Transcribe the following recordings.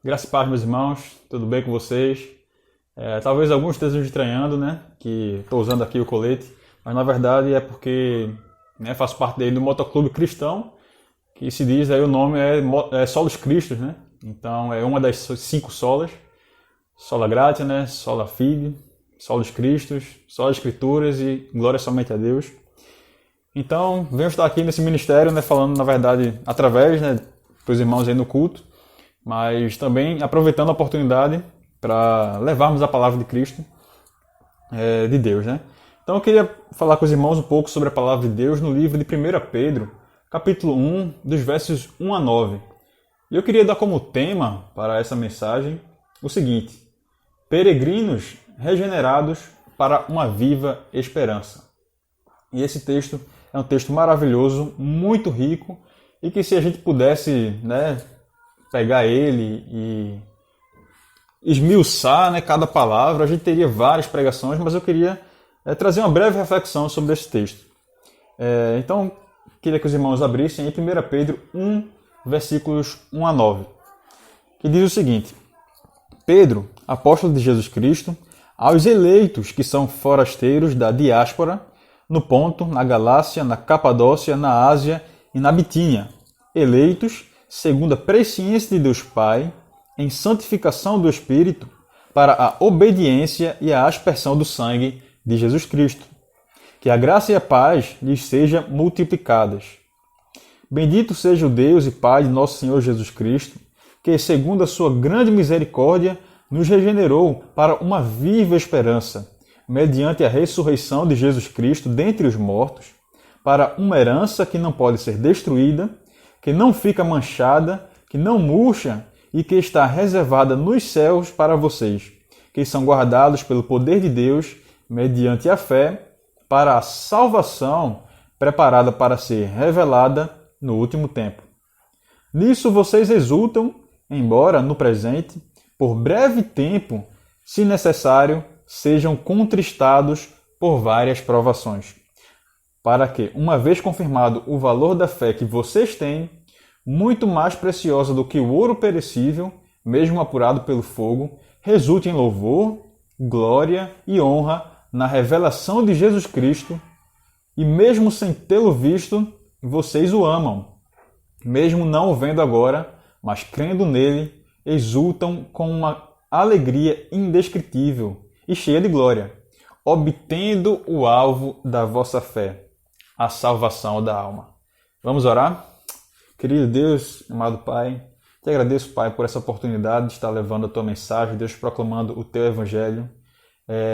Graças e paz, meus irmãos, tudo bem com vocês? Talvez alguns estejam estranhando, né, que estou usando aqui o colete, mas na verdade é porque faço parte do motoclube cristão, que se diz aí o nome é Solos Cristos, né? Então é uma das 5 solas, Sola Gratia, né, Sola Fide, Solos Cristos, Sola Escrituras e Glória somente a Deus. Então venho estar aqui nesse ministério, né, falando na verdade através, né, dos irmãos aí no culto, mas também aproveitando a oportunidade para levarmos a palavra de Cristo, de Deus, né? Então eu queria falar com os irmãos um pouco sobre a palavra de Deus no livro de 1 Pedro, capítulo 1, dos versos 1 a 9. E eu queria dar como tema para essa mensagem o seguinte: peregrinos regenerados para uma viva esperança. E esse texto é um texto maravilhoso, muito rico, e que se a gente pudesse, pegar ele e esmiuçar, cada palavra, a gente teria várias pregações, mas eu queria trazer uma breve reflexão sobre esse texto. Então, queria que os irmãos abrissem em 1 Pedro 1, versículos 1 a 9, que diz o seguinte: Pedro, apóstolo de Jesus Cristo, aos eleitos que são forasteiros da diáspora, no Ponto, na Galácia, na Capadócia, na Ásia e na Bitínia, eleitos segundo a presciência de Deus Pai, em santificação do Espírito, para a obediência e a aspersão do sangue de Jesus Cristo. Que a graça e a paz lhes sejam multiplicadas. Bendito seja o Deus e Pai de nosso Senhor Jesus Cristo, que, segundo a sua grande misericórdia, nos regenerou para uma viva esperança, mediante a ressurreição de Jesus Cristo dentre os mortos, para uma herança que não pode ser destruída, que não fica manchada, que não murcha e que está reservada nos céus para vocês, que são guardados pelo poder de Deus, mediante a fé, para a salvação preparada para ser revelada no último tempo. Nisso vocês exultam, embora no presente, por breve tempo, se necessário, sejam contristados por várias provações, para que, uma vez confirmado o valor da fé que vocês têm, muito mais preciosa do que o ouro perecível, mesmo apurado pelo fogo, resulte em louvor, glória e honra na revelação de Jesus Cristo, e mesmo sem tê-lo visto, vocês o amam. Mesmo não o vendo agora, mas crendo nele, exultam com uma alegria indescritível e cheia de glória, obtendo o alvo da vossa fé, a salvação da alma. Vamos orar? Querido Deus, amado Pai, te agradeço, Pai, por essa oportunidade de estar levando a tua mensagem, Deus, proclamando o teu evangelho,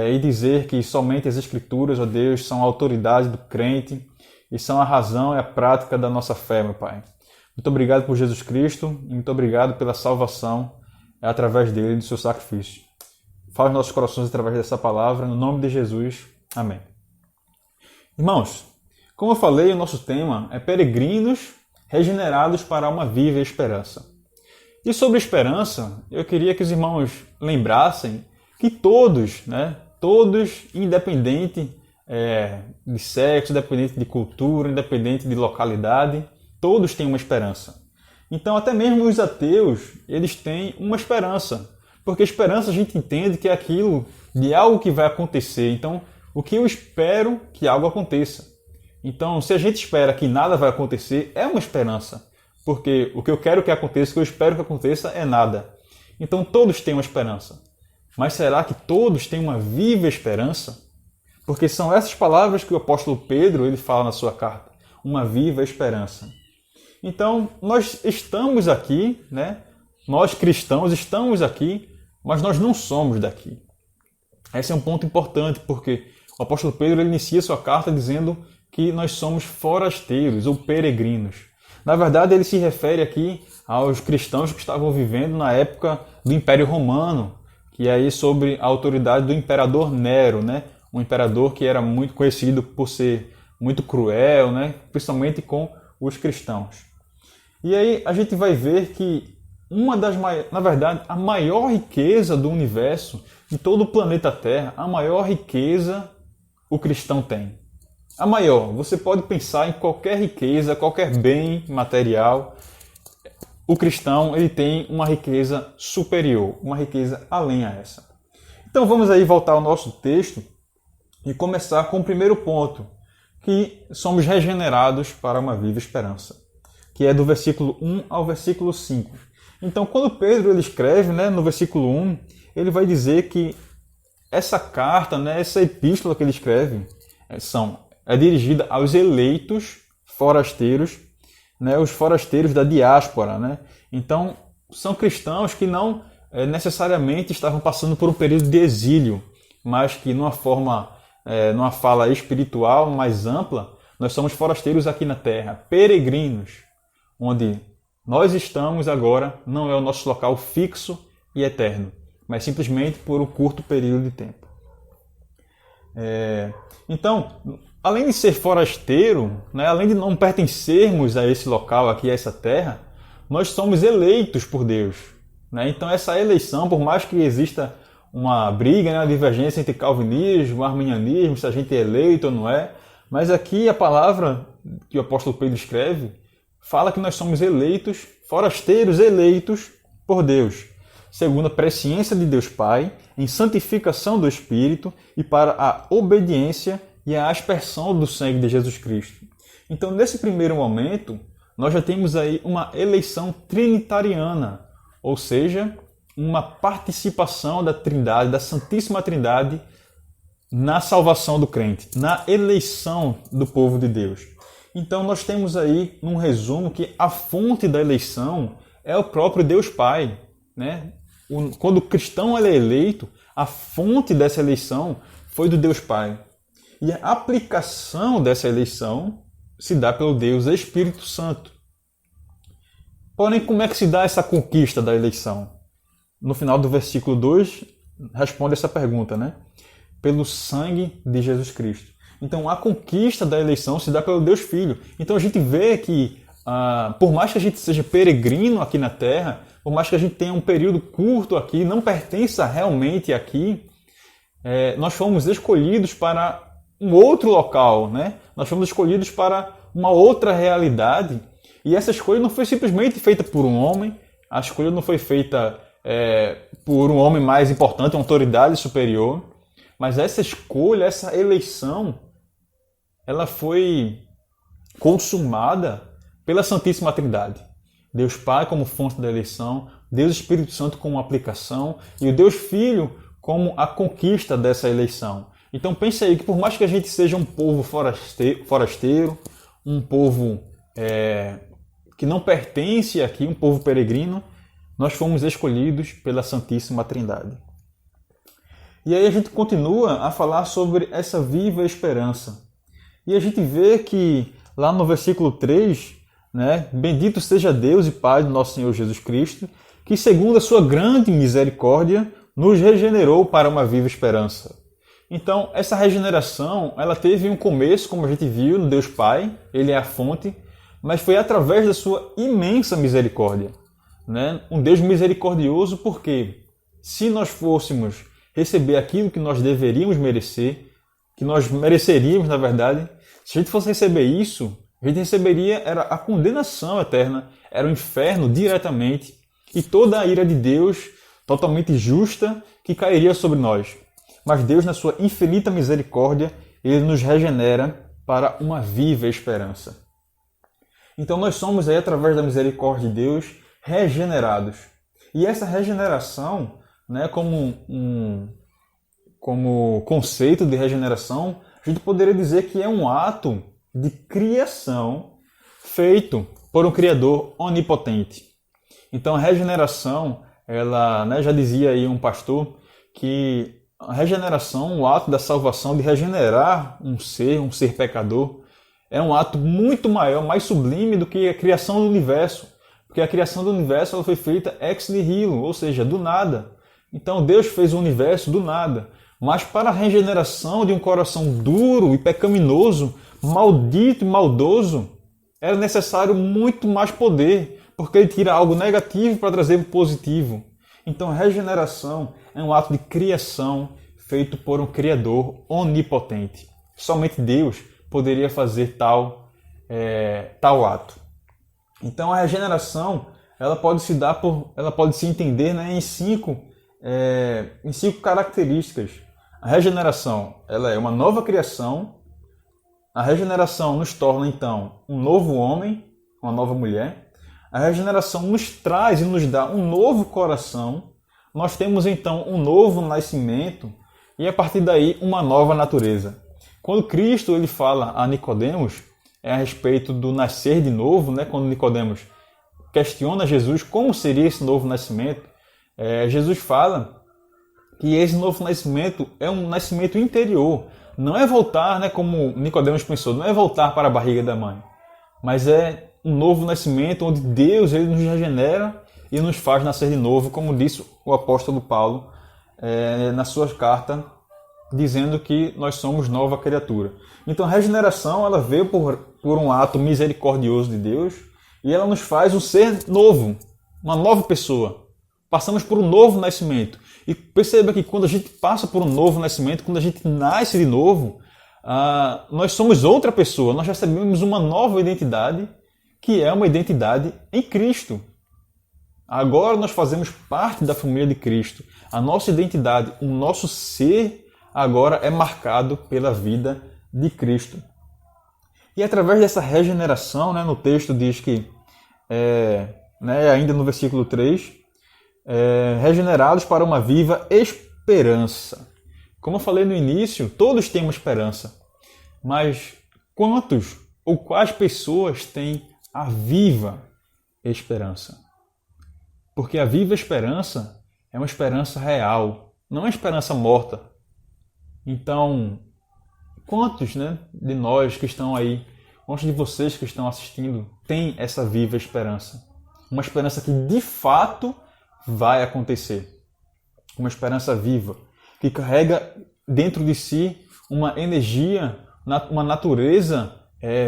e dizer que somente as Escrituras, ó Deus, são a autoridade do crente e são a razão e a prática da nossa fé, meu Pai. Muito obrigado por Jesus Cristo e muito obrigado pela salvação através dele e do seu sacrifício. Fala os nossos corações através dessa palavra, no nome de Jesus. Amém. Irmãos, como eu falei, o nosso tema é peregrinos regenerados para uma viva esperança. E sobre esperança, eu queria que os irmãos lembrassem que todos, independente de sexo, independente de cultura, independente de localidade, todos têm uma esperança. Então, até mesmo os ateus, eles têm uma esperança. Porque esperança a gente entende que é aquilo de algo que vai acontecer. Então, o que eu espero que algo aconteça. Então, se a gente espera que nada vai acontecer, é uma esperança. Porque o que eu quero que aconteça, o que eu espero que aconteça, é nada. Então, todos têm uma esperança. Mas será que todos têm uma viva esperança? Porque são essas palavras que o apóstolo Pedro ele fala na sua carta. Uma viva esperança. Então, nós estamos aqui, nós cristãos estamos aqui, mas nós não somos daqui. Esse é um ponto importante, porque o apóstolo Pedro ele inicia sua carta dizendo que nós somos forasteiros ou peregrinos. Na verdade, ele se refere aqui aos cristãos que estavam vivendo na época do Império Romano, que é aí sobre a autoridade do imperador Nero, um imperador que era muito conhecido por ser muito cruel, principalmente com os cristãos. E aí a gente vai ver que na verdade, a maior riqueza do universo, de todo o planeta Terra, a maior riqueza o cristão tem. A maior, você pode pensar em qualquer riqueza, qualquer bem material. o cristão ele tem uma riqueza superior, uma riqueza além a essa. Então vamos aí voltar ao nosso texto e começar com o primeiro ponto, que somos regenerados para uma viva esperança, que é do versículo 1 ao versículo 5. Então quando Pedro ele escreve, no versículo 1, ele vai dizer que essa carta, essa epístola que ele escreve, é dirigida aos eleitos forasteiros, os forasteiros da diáspora. Então, são cristãos que não necessariamente estavam passando por um período de exílio, mas que numa fala espiritual mais ampla, nós somos forasteiros aqui na terra, peregrinos, onde nós estamos agora não é o nosso local fixo e eterno, mas simplesmente por um curto período de tempo. Então, além de ser forasteiro, além de não pertencermos a esse local aqui, a essa terra, nós somos eleitos por Deus. Então essa eleição, por mais que exista uma briga, uma divergência entre calvinismo e arminianismo, se a gente é eleito ou não é, mas aqui a palavra que o apóstolo Pedro escreve fala que nós somos eleitos, forasteiros eleitos por Deus, segundo a presciência de Deus Pai, em santificação do Espírito e para a obediência e a aspersão do sangue de Jesus Cristo. Então, nesse primeiro momento, nós já temos aí uma eleição trinitariana, ou seja, uma participação da Trindade, da Santíssima Trindade, na salvação do crente, na eleição do povo de Deus. Então, nós temos aí, num resumo, que a fonte da eleição é o próprio Deus Pai. Quando o cristão é eleito, a fonte dessa eleição foi do Deus Pai. E a aplicação dessa eleição se dá pelo Deus Espírito Santo. Porém, como é que se dá essa conquista da eleição? No final do versículo 2, responde essa pergunta, Pelo sangue de Jesus Cristo. Então, a conquista da eleição se dá pelo Deus Filho. Então, a gente vê que, por mais que a gente seja peregrino aqui na Terra, por mais que a gente tenha um período curto aqui, não pertença realmente aqui, nós fomos escolhidos para um outro local, Nós fomos escolhidos para uma outra realidade. E essa escolha não foi simplesmente feita por um homem, a escolha não foi feita por um homem mais importante, uma autoridade superior, mas essa escolha, essa eleição, ela foi consumada pela Santíssima Trindade. Deus Pai como fonte da eleição, Deus Espírito Santo como aplicação e o Deus Filho como a conquista dessa eleição. Então pense aí que por mais que a gente seja um povo forasteiro, um povo que não pertence aqui, um povo peregrino, nós fomos escolhidos pela Santíssima Trindade. E aí a gente continua a falar sobre essa viva esperança. E a gente vê que lá no versículo 3, bendito seja Deus e Pai do nosso Senhor Jesus Cristo, que segundo a sua grande misericórdia, nos regenerou para uma viva esperança. Então, essa regeneração, ela teve um começo, como a gente viu, no Deus Pai, ele é a fonte, mas foi através da sua imensa misericórdia. Um Deus misericordioso porque, se nós fôssemos receber aquilo que nós deveríamos merecer, que nós mereceríamos, na verdade, se a gente fosse receber isso, a gente receberia era a condenação eterna, era o inferno diretamente e toda a ira de Deus totalmente justa que cairia sobre nós. Mas Deus, na sua infinita misericórdia, ele nos regenera para uma viva esperança. Então nós somos aí, através da misericórdia de Deus, regenerados. E essa regeneração, como conceito de regeneração, a gente poderia dizer que é um ato de criação feito por um Criador onipotente. Então a regeneração, ela, já dizia aí um pastor, que a regeneração, o ato da salvação, de regenerar um ser pecador, é um ato muito maior, mais sublime do que a criação do universo. Porque a criação do universo ela foi feita ex nihilo, ou seja, do nada. Então Deus fez o universo do nada. Mas para a regeneração de um coração duro e pecaminoso, maldito e maldoso, era necessário muito mais poder, porque ele tira algo negativo para trazer o positivo. Então a regeneração é um ato de criação feito por um Criador onipotente. Somente Deus poderia fazer tal ato. Então a regeneração ela pode se entender, né, em cinco características. A regeneração, ela é uma nova criação. A regeneração nos torna, então, um novo homem, uma nova mulher. A regeneração nos traz e nos dá um novo coração. Nós temos, então, um novo nascimento e, a partir daí, uma nova natureza. Quando Cristo ele fala a Nicodemos a respeito do nascer de novo, né? Quando Nicodemos questiona Jesus como seria esse novo nascimento, Jesus fala que esse novo nascimento é um nascimento interior. Não é voltar, né, como Nicodemos pensou, não é voltar para a barriga da mãe, mas é um novo nascimento onde Deus ele nos regenera e nos faz nascer de novo, como disse o apóstolo Paulo na sua carta, dizendo que nós somos nova criatura. Então a regeneração ela veio por um ato misericordioso de Deus e ela nos faz um ser novo, uma nova pessoa. Passamos por um novo nascimento. E perceba que quando a gente passa por um novo nascimento, quando a gente nasce de novo, nós somos outra pessoa, nós recebemos uma nova identidade, que é uma identidade em Cristo. Agora nós fazemos parte da família de Cristo. A nossa identidade, o nosso ser, agora é marcado pela vida de Cristo. E através dessa regeneração, né, no texto diz que, ainda no versículo 3, regenerados para uma viva esperança. Como eu falei no início, todos têm uma esperança. Mas quantos ou quais pessoas têm a viva esperança? Porque a viva esperança é uma esperança real, não é uma esperança morta. Então, quantos, né, de nós que estão aí, quantos de vocês que estão assistindo, têm essa viva esperança? Uma esperança que de fato vai acontecer. Uma esperança viva, que carrega dentro de si uma energia, uma natureza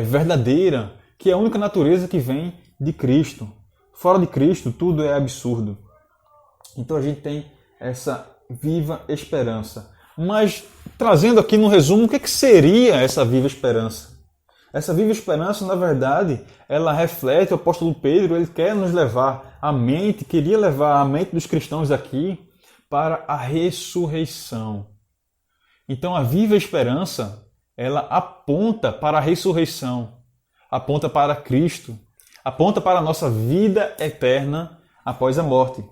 verdadeira, que é a única natureza que vem de Cristo. Fora de Cristo, tudo é absurdo. Então a gente tem essa viva esperança. Mas, trazendo aqui no resumo, o que seria essa viva esperança? Essa viva esperança, na verdade, ela reflete, o apóstolo Pedro, ele quer nos levar à mente, queria levar a mente dos cristãos aqui para a ressurreição. Então, a viva esperança, ela aponta para a ressurreição, aponta para Cristo, aponta para a nossa vida eterna após a morte.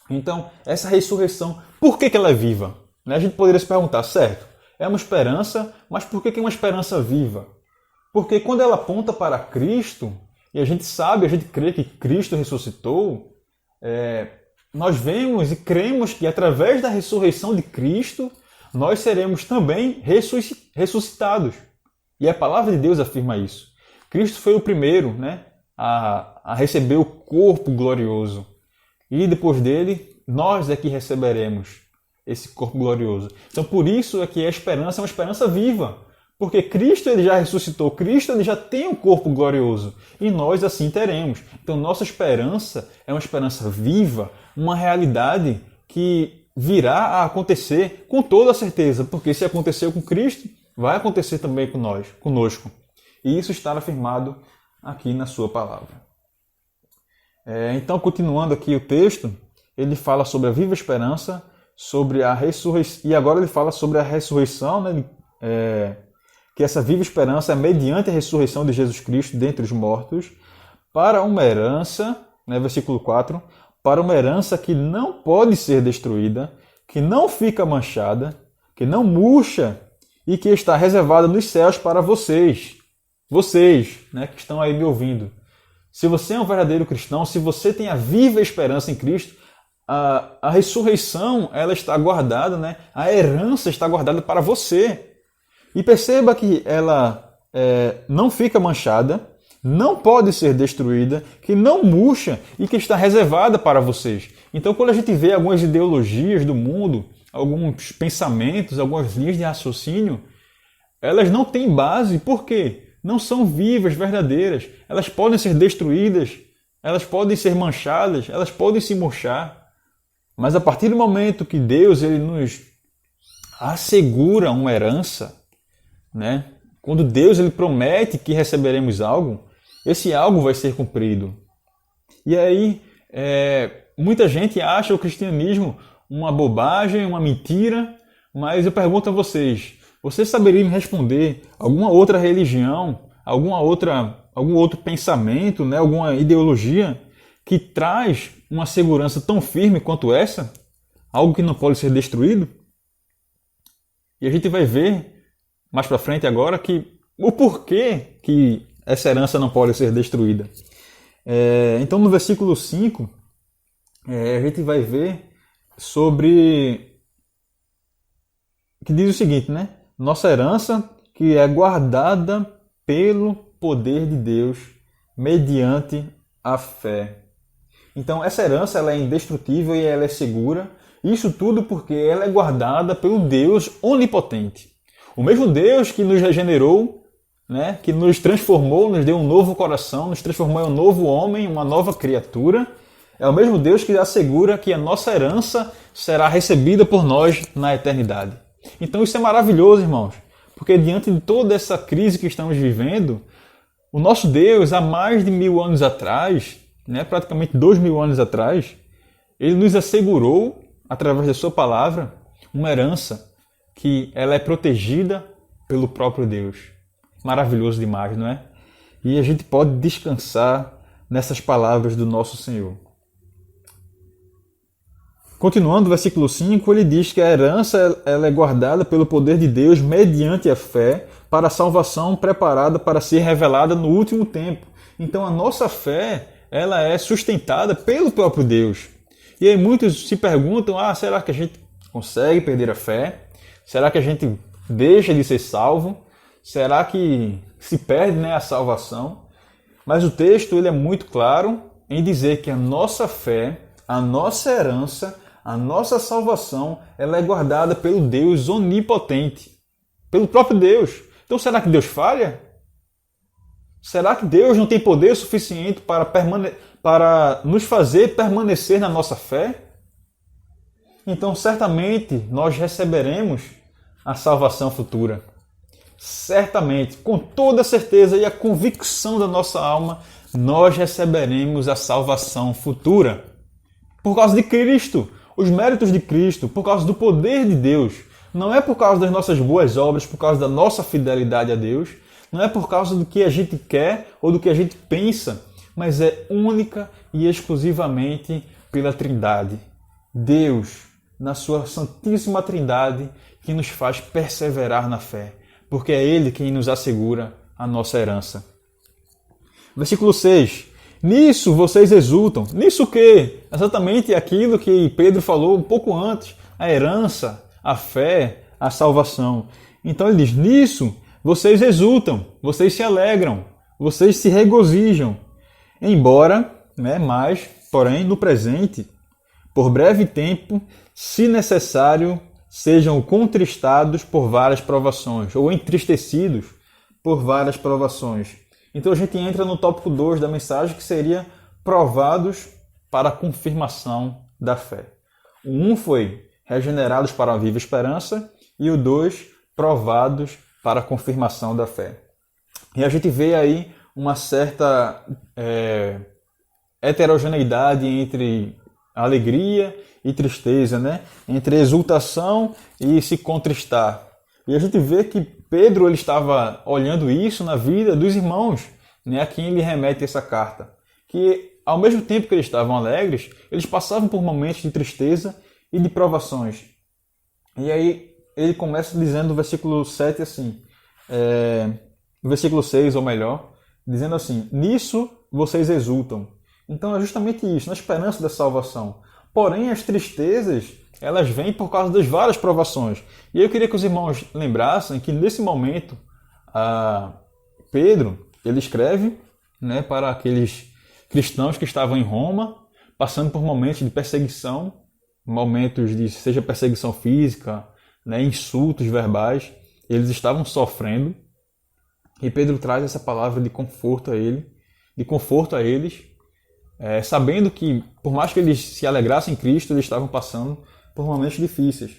Então, essa ressurreição, por que ela é viva? A gente poderia se perguntar, certo, é uma esperança, mas por que é uma esperança viva? Porque quando ela aponta para Cristo, e a gente sabe, a gente crê que Cristo ressuscitou, nós vemos e cremos que através da ressurreição de Cristo, nós seremos também ressuscitados. E a palavra de Deus afirma isso. Cristo foi o primeiro, né, a receber o corpo glorioso. E depois dele, nós é que receberemos esse corpo glorioso. Então, por isso é que a esperança é uma esperança viva. Porque Cristo ele já ressuscitou, Cristo ele já tem um corpo glorioso. E nós assim teremos. Então, nossa esperança é uma esperança viva, uma realidade que virá a acontecer com toda a certeza. Porque se aconteceu com Cristo, vai acontecer também conosco. E isso está afirmado aqui na sua palavra. Então, continuando aqui o texto, ele fala sobre a viva esperança, sobre a ressurreição, e agora ele fala sobre a ressurreição, né? Que essa viva esperança é mediante a ressurreição de Jesus Cristo dentre os mortos, para uma herança, né? Versículo 4, para uma herança que não pode ser destruída, que não fica manchada, que não murcha, e que está reservada nos céus para vocês, né, que estão aí me ouvindo. Se você é um verdadeiro cristão, se você tem a viva esperança em Cristo, a ressurreição ela está guardada, né? A herança está guardada para você. E perceba que ela não fica manchada, não pode ser destruída, que não murcha e que está reservada para vocês. Então, quando a gente vê algumas ideologias do mundo, alguns pensamentos, algumas linhas de raciocínio, elas não têm base. Por quê? Não são vivas, verdadeiras. Elas podem ser destruídas, elas podem ser manchadas, elas podem se murchar. Mas a partir do momento que Deus ele nos assegura uma herança, né? Quando Deus ele promete que receberemos algo, esse algo vai ser cumprido. E aí, muita gente acha o cristianismo uma bobagem, uma mentira, mas eu pergunto a vocês saberiam me responder alguma outra religião, algum outro pensamento, né, alguma ideologia que traz uma segurança tão firme quanto essa? Algo que não pode ser destruído? E a gente vai ver mais para frente agora o porquê que essa herança não pode ser destruída. Então no versículo 5, a gente vai ver sobre... que diz o seguinte, né? Nossa herança que é guardada pelo poder de Deus mediante a fé. Então essa herança ela é indestrutível e ela é segura. Isso tudo porque ela é guardada pelo Deus onipotente. O mesmo Deus que nos regenerou, né, que nos transformou, nos deu um novo coração, nos transformou em um novo homem, uma nova criatura, é o mesmo Deus que assegura que a nossa herança será recebida por nós na eternidade. Então isso é maravilhoso, irmãos, porque diante de toda essa crise que estamos vivendo, o nosso Deus, há mais de 1000 anos atrás, né, praticamente 2000 anos atrás, ele nos assegurou, através da sua palavra, uma herança que ela é protegida pelo próprio Deus. Maravilhoso demais, não é? E a gente pode descansar nessas palavras do nosso Senhor. Continuando o versículo 5, ele diz que a herança ela é guardada pelo poder de Deus mediante a fé para a salvação preparada para ser revelada no último tempo. Então a nossa fé ela é sustentada pelo próprio Deus. E aí muitos se perguntam, será que a gente consegue perder a fé? Será que a gente deixa de ser salvo? Será que se perde, né, a salvação? Mas o texto ele é muito claro em dizer que a nossa fé, a nossa herança, a nossa salvação, ela é guardada pelo Deus onipotente, pelo próprio Deus. Então será que Deus falha? Será que Deus não tem poder suficiente para nos fazer permanecer na nossa fé? Então certamente nós receberemos a salvação futura. Certamente, com toda a certeza e a convicção da nossa alma, nós receberemos a salvação futura. Por causa de Cristo, os méritos de Cristo, por causa do poder de Deus. Não é por causa das nossas boas obras, por causa da nossa fidelidade a Deus. Não é por causa do que a gente quer ou do que a gente pensa, mas é única e exclusivamente pela Trindade. Deus, na sua Santíssima Trindade, que nos faz perseverar na fé, porque é Ele quem nos assegura a nossa herança. Versículo 6. Nisso vocês exultam. Nisso o quê? Exatamente aquilo que Pedro falou um pouco antes. A herança, a fé, a salvação. Então ele diz, nisso vocês exultam, vocês se alegram, vocês se regozijam. Embora, porém, no presente, por breve tempo, se necessário, sejam contristados por várias provações, ou entristecidos por várias provações. Então a gente entra no tópico 2 da mensagem, que seria provados para a confirmação da fé. O 1 foi regenerados para uma viva esperança, e o 2, provados para a confirmação da fé. E a gente vê aí uma certa heterogeneidade entre alegria e tristeza, né? Entre exultação e se contristar. E a gente vê que Pedro ele estava olhando isso na vida dos irmãos, né, a quem ele remete essa carta. Que ao mesmo tempo que eles estavam alegres, eles passavam por momentos de tristeza e de provações. E aí ele começa dizendo no versículo 7 assim, no versículo 6 ou melhor, dizendo assim, nisso vocês exultam. Então é justamente isso, na esperança da salvação. Porém as tristezas, elas vêm por causa das várias provações. E eu queria que os irmãos lembrassem que nesse momento, Pedro, ele escreve, né, para aqueles cristãos que estavam em Roma, passando por momentos de perseguição, momentos de, seja perseguição física, né, insultos verbais, eles estavam sofrendo. E Pedro traz essa palavra de conforto a eles, sabendo que, por mais que eles se alegrassem em Cristo, eles estavam passando por momentos difíceis.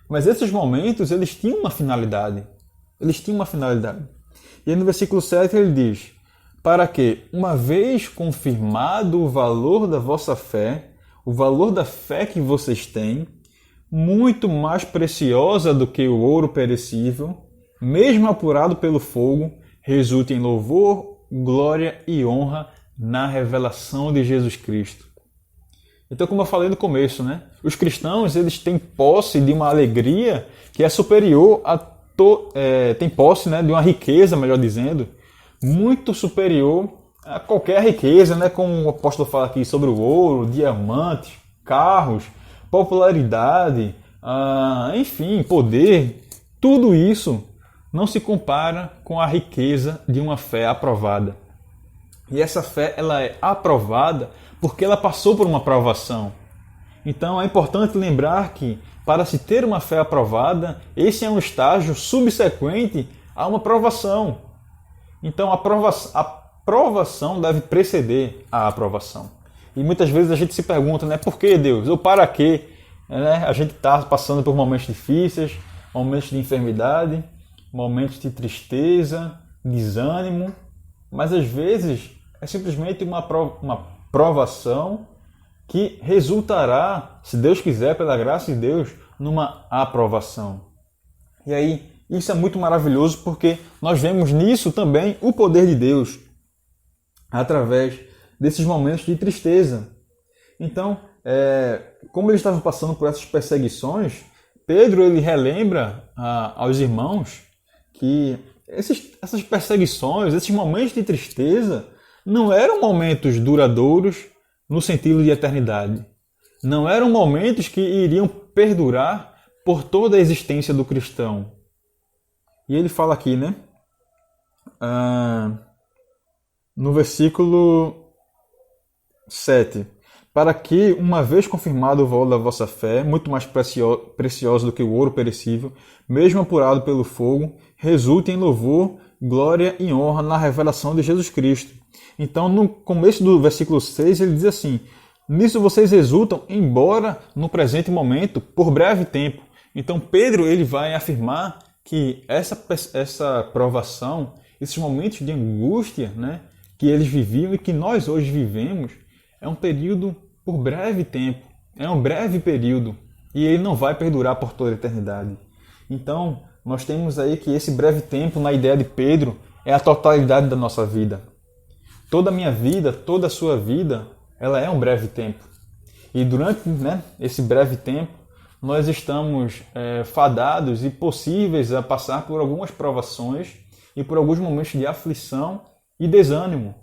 Mas esses momentos, eles tinham uma finalidade. E aí no versículo 7 ele diz, para que, uma vez confirmado o valor da vossa fé, o valor da fé que vocês têm, muito mais preciosa do que o ouro perecível, mesmo apurado pelo fogo, resulte em louvor, glória e honra na revelação de Jesus Cristo. Então, como eu falei no começo, né? Os cristãos, eles têm posse de uma alegria que é superior a tem posse, né, de uma riqueza, melhor dizendo, muito superior a qualquer riqueza, né? Como o apóstolo fala aqui sobre o ouro, diamantes, carros, popularidade, enfim, poder. Tudo isso não se compara com a riqueza de uma fé aprovada. E essa fé, ela é aprovada porque ela passou por uma provação. Então é importante lembrar que, para se ter uma fé aprovada, esse é um estágio subsequente a uma provação. Então a provação deve preceder a aprovação. E muitas vezes a gente se pergunta, né, por que Deus? Ou para quê? A gente está passando por momentos difíceis, momentos de enfermidade, momentos de tristeza, desânimo, mas às vezes é simplesmente uma provação que resultará, se Deus quiser, pela graça de Deus, numa aprovação. E aí, isso é muito maravilhoso porque nós vemos nisso também o poder de Deus através desses momentos de tristeza. Então, como eles estavam passando por essas perseguições, Pedro ele relembra aos irmãos que essas perseguições, esses momentos de tristeza, não eram momentos duradouros no sentido de eternidade. Não eram momentos que iriam perdurar por toda a existência do cristão. E ele fala aqui, né? No versículo 7. Para que, uma vez confirmado o valor da vossa fé, muito mais preciosa do que o ouro perecível, mesmo apurado pelo fogo, resulte em louvor, glória e honra na revelação de Jesus Cristo. Então, no começo do versículo 6, ele diz assim: nisso vocês exultam, embora no presente momento, por breve tempo. Então, Pedro ele vai afirmar que essa provação, esses momentos de angústia, né, que eles viviam e que nós hoje vivemos, é um período por breve tempo, é um breve período e ele não vai perdurar por toda a eternidade. Então, nós temos aí que esse breve tempo, na ideia de Pedro, é a totalidade da nossa vida. Toda a minha vida, toda a sua vida, ela é um breve tempo. E durante esse breve tempo, nós estamos fadados e possíveis a passar por algumas provações e por alguns momentos de aflição e desânimo.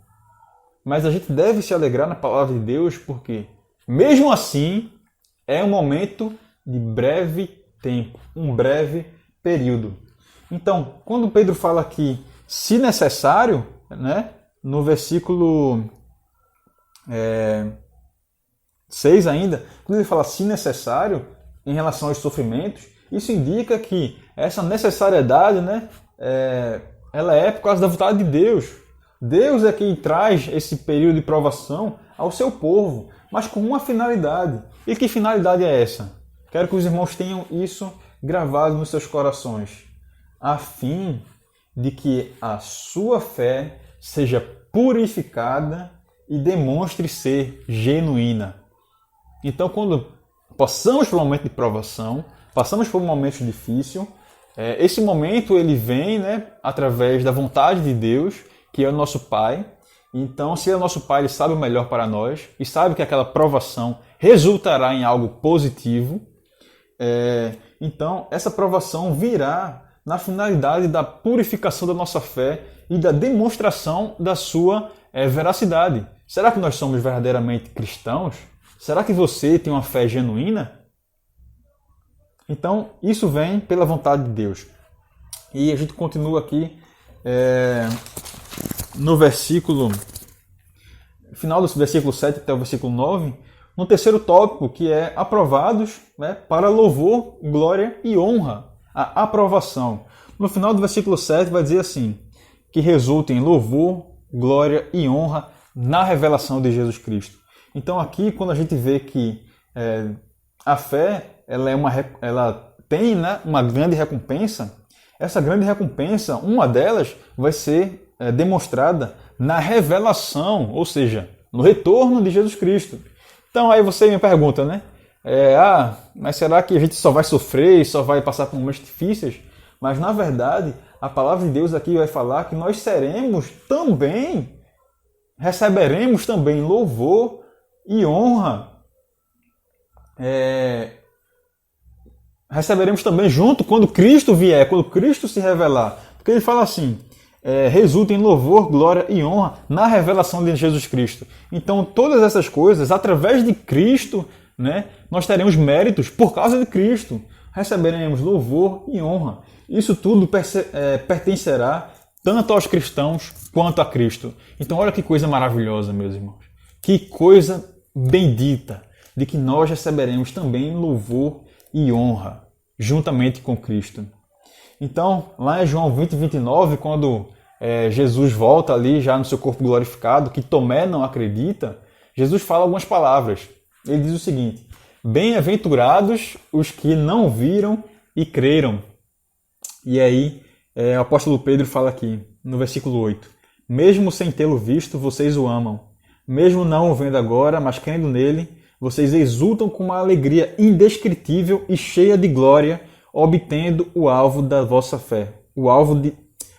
Mas a gente deve se alegrar na palavra de Deus porque, mesmo assim, é um momento de breve tempo, um breve período. Então, quando Pedro fala aqui, se necessário, né, no versículo 6 ainda, quando ele fala se necessário, em relação aos sofrimentos, isso indica que essa necessariedade, né, ela é por causa da vontade de Deus. Deus é quem traz esse período de provação ao seu povo, mas com uma finalidade. E que finalidade é essa? Quero que os irmãos tenham isso gravado nos seus corações, a fim de que a sua fé seja purificada e demonstre ser genuína. Então, quando passamos por um momento de provação, passamos por um momento difícil, esse momento ele vem, né, através da vontade de Deus, que é o nosso Pai. Então, se é o nosso Pai, Ele sabe o melhor para nós e sabe que aquela provação resultará em algo positivo. Então, essa provação virá na finalidade da purificação da nossa fé e da demonstração da sua veracidade. Será que nós somos verdadeiramente cristãos? Será que você tem uma fé genuína? Então, isso vem pela vontade de Deus. E a gente continua aqui no final do versículo 7 até o versículo 9, no terceiro tópico, que é aprovados, né, para louvor, glória e honra. A aprovação. No final do versículo 7 vai dizer assim, que resulta em louvor, glória e honra na revelação de Jesus Cristo. Então aqui, quando a gente vê que a fé ela tem, né, uma grande recompensa, essa grande recompensa, uma delas vai ser demonstrada na revelação, ou seja, no retorno de Jesus Cristo. Então aí você me pergunta, né? Mas será que a gente só vai sofrer e só vai passar por momentos difíceis? Mas na verdade, a palavra de Deus aqui vai falar que nós receberemos também louvor e honra. Receberemos também junto quando Cristo vier, quando Cristo se revelar. Porque ele fala assim, resulta em louvor, glória e honra na revelação de Jesus Cristo. Então todas essas coisas, através de Cristo, né, nós teremos méritos por causa de Cristo. Receberemos louvor e honra. Isso tudo pertencerá tanto aos cristãos quanto a Cristo. Então olha que coisa maravilhosa, meus irmãos. Que coisa bendita de que nós receberemos também louvor e honra juntamente com Cristo. Então, lá em João 20, 29, quando Jesus volta ali já no seu corpo glorificado, que Tomé não acredita, Jesus fala algumas palavras. Ele diz o seguinte: bem-aventurados os que não viram e creram. E aí, o apóstolo Pedro fala aqui, no versículo 8, mesmo sem tê-lo visto, vocês o amam. Mesmo não o vendo agora, mas crendo nele, vocês exultam com uma alegria indescritível e cheia de glória, obtendo o alvo da vossa fé.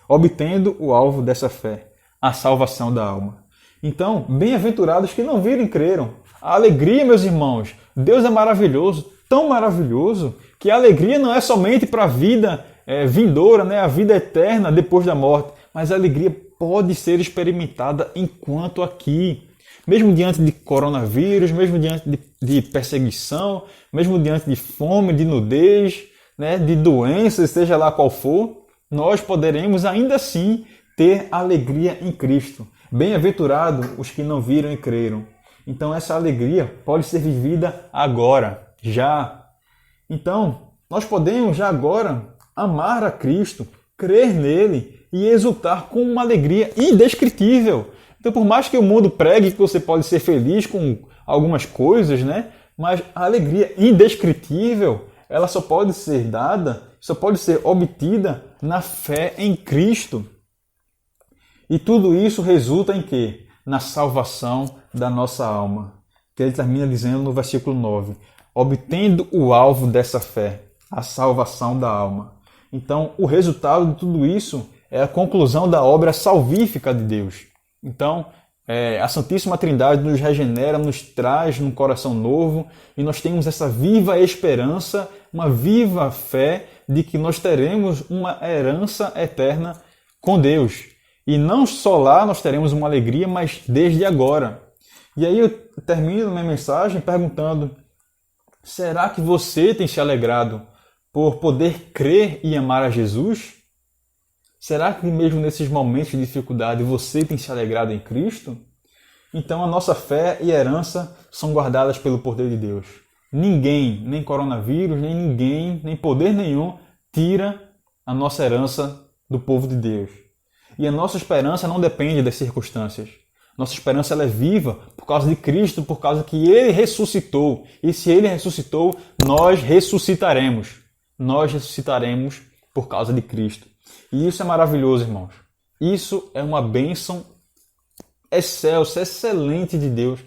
Obtendo o alvo dessa fé, a salvação da alma. Então, bem-aventurados que não viram e creram. A alegria, meus irmãos, Deus é maravilhoso, tão maravilhoso, que a alegria não é somente para a vida vindoura, né, a vida eterna depois da morte, mas a alegria pode ser experimentada enquanto aqui. Mesmo diante de coronavírus, mesmo diante de perseguição, mesmo diante de fome, de nudez, né, de doenças, seja lá qual for, nós poderemos ainda assim ter alegria em Cristo. Bem-aventurado os que não viram e creram. Então essa alegria pode ser vivida agora, já. Então, nós podemos já agora amar a Cristo, crer nele e exultar com uma alegria indescritível. Então, por mais que o mundo pregue que você pode ser feliz com algumas coisas, né? Mas a alegria indescritível, ela só pode ser dada, só pode ser obtida na fé em Cristo. E tudo isso resulta em quê? Na salvação da nossa alma. Que ele termina dizendo no versículo 9, obtendo o alvo dessa fé, a salvação da alma. Então, o resultado de tudo isso é a conclusão da obra salvífica de Deus. Então, a Santíssima Trindade nos regenera, nos traz um coração novo e nós temos essa viva esperança, uma viva fé de que nós teremos uma herança eterna com Deus. E não só lá nós teremos uma alegria, mas desde agora. E aí eu termino minha mensagem perguntando, será que você tem se alegrado por poder crer e amar a Jesus? Será que mesmo nesses momentos de dificuldade você tem se alegrado em Cristo? Então a nossa fé e herança são guardadas pelo poder de Deus. Ninguém, nem coronavírus, nem ninguém, nem poder nenhum, tira a nossa herança do povo de Deus. E a nossa esperança não depende das circunstâncias. Nossa esperança ela é viva por causa de Cristo, por causa que Ele ressuscitou. E se Ele ressuscitou, nós ressuscitaremos. Nós ressuscitaremos por causa de Cristo. E isso é maravilhoso, irmãos. Isso é uma bênção excelsa, excelente de Deus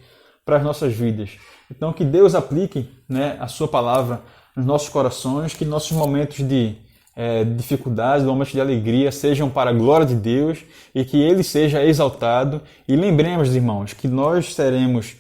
para as nossas vidas. Então, que Deus aplique, né, a sua palavra nos nossos corações, que nossos momentos de dificuldades, momentos de alegria sejam para a glória de Deus e que Ele seja exaltado. E lembremos, irmãos, que nós seremos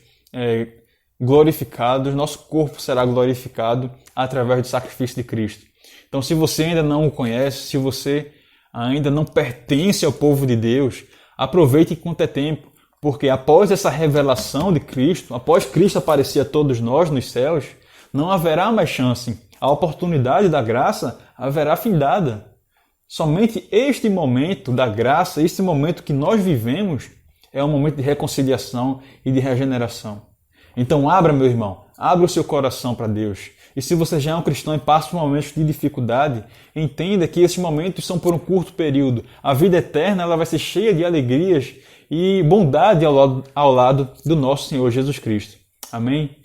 glorificados, nosso corpo será glorificado através do sacrifício de Cristo. Então, se você ainda não o conhece, se você ainda não pertence ao povo de Deus, aproveite enquanto é tempo, porque após essa revelação de Cristo, após Cristo aparecer a todos nós nos céus, não haverá mais chance. A oportunidade da graça haverá findada. Somente este momento da graça, este momento que nós vivemos, é um momento de reconciliação e de regeneração. Então abra, meu irmão, abra o seu coração para Deus. E se você já é um cristão e passa por momentos de dificuldade, entenda que esses momentos são por um curto período. A vida eterna ela vai ser cheia de alegrias e bondade ao lado do nosso Senhor Jesus Cristo. Amém?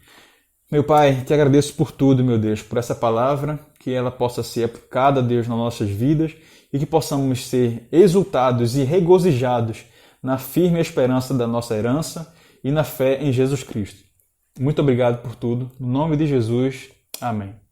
Meu Pai, te agradeço por tudo, meu Deus, por essa palavra, que ela possa ser aplicada, Deus, nas nossas vidas e que possamos ser exultados e regozijados na firme esperança da nossa herança e na fé em Jesus Cristo. Muito obrigado por tudo. No nome de Jesus. Amém.